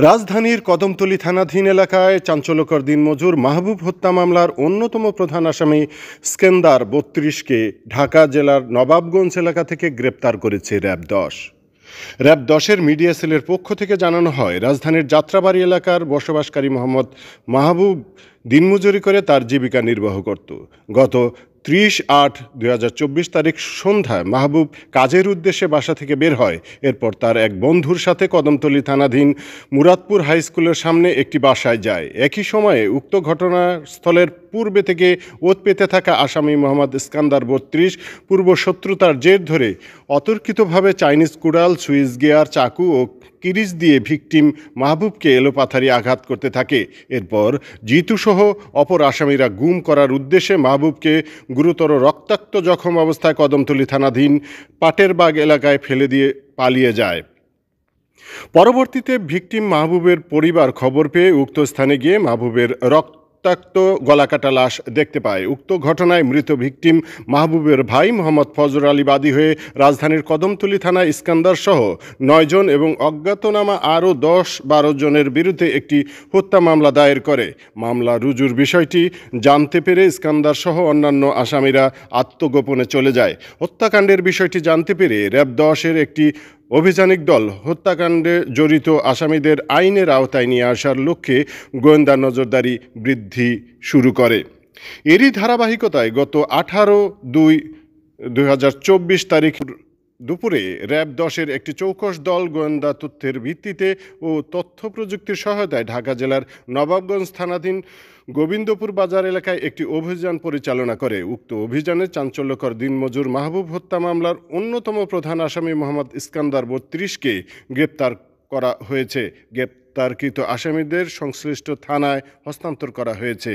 রাজধানীর কদমতলী থানাধীন এলাকায় চাঞ্চল্যকর দিনমজুর মাহবুব হত্যা মামলার অন্যতম প্রধান আসামি স্কেন্দার ৩২কে ঢাকা জেলার নবাবগঞ্জ এলাকা থেকে গ্রেপ্তার করেছে র্যাব-১০। র্যাব-১০-এর মিডিয়া সেলের পক্ষ থেকে জানানো হয়, রাজধানীর যাত্রাবাড়ি এলাকার বসবাসকারী মোহাম্মদ মাহবুব দিনমজুরি করে তার জীবিকা নির্বাহ করত। গত ৩০/৮/২০২৪ তারিখ সন্ধ্যায় মাহবুব কাজের উদ্দেশ্যে বাসা থেকে বের হয়। এরপর তার এক বন্ধুর সাথে কদমতলী থানাধীন মুরাদপুর হাই স্কুলের সামনে একটি বাসায় যায়। একই সময়ে উক্ত ঘটনাস্থলের পূর্বে থেকে ওত পেতে থাকা আসামি মোহাম্মদ স্কান্দার ৩২ পূর্ব শত্রুতার জের ধরে অতর্কিতভাবে চাইনিজ কুড়াল, সুইচ গিয়ার, চাকু ও কিরিচ দিয়ে ভিকটিম মাহবুবকে এলোপাথারি আঘাত করতে থাকে। এরপর জিতুসহ অপর আসামিরা গুম করার উদ্দেশ্যে মাহবুবকে গুরুতর রক্তাক্ত জখম অবস্থায় কদমতলী থানাধীন পাটেরবাগ এলাকায় ফেলে দিয়ে পালিয়ে যায়। পরবর্তীতে ভিকটিম মাহবুবের পরিবার খবর পেয়ে উক্ত স্থানে গিয়ে মাহবুবের রক্তাক্ত গলাকাটা লাশ দেখতে পায়। উক্ত ঘটনায় মৃত ভিকটিম মাহবুবের ভাই মোহাম্মদ ফজর আলী বাদী হয়ে রাজধানীর কদমতলী থানায় স্কান্দার সহ ৯ জন এবং অজ্ঞাতনামা আরও ১০-১২ জনের বিরুদ্ধে একটি হত্যা মামলা দায়ের করে। মামলা রুজুর বিষয়টি জানতে পেরে স্কান্দার সহ অন্যান্য আসামিরা আত্মগোপনে চলে যায়। হত্যাকাণ্ডের বিষয়টি জানতে পেরে র্যাব-১০-এর একটি অভিযানিক দল হত্যাকাণ্ডে জড়িত আসামিদের আইনের আওতায় নিয়ে আসার লক্ষ্যে গোয়েন্দা নজরদারি বৃদ্ধি শুরু করে। এরই ধারাবাহিকতায় গত 18/২/২০২৪ তারিখ দুপুরে র্যাব-১০-এর একটি চৌকস দল গোয়েন্দা তথ্যের ভিত্তিতে ও তথ্য প্রযুক্তির সহায়তায় ঢাকা জেলার নবাবগঞ্জ থানাধীন গোবিন্দপুর বাজার এলাকায় একটি অভিযান পরিচালনা করে। উক্ত অভিযানে চাঞ্চল্যকর দিনমজুর মাহবুব হত্যা মামলার অন্যতম প্রধান আসামি মোহাম্মদ স্কান্দার ৩২কে গ্রেপ্তার করা হয়েছে। গ্রেপ্তারকৃত আসামিদের সংশ্লিষ্ট থানায় হস্তান্তর করা হয়েছে।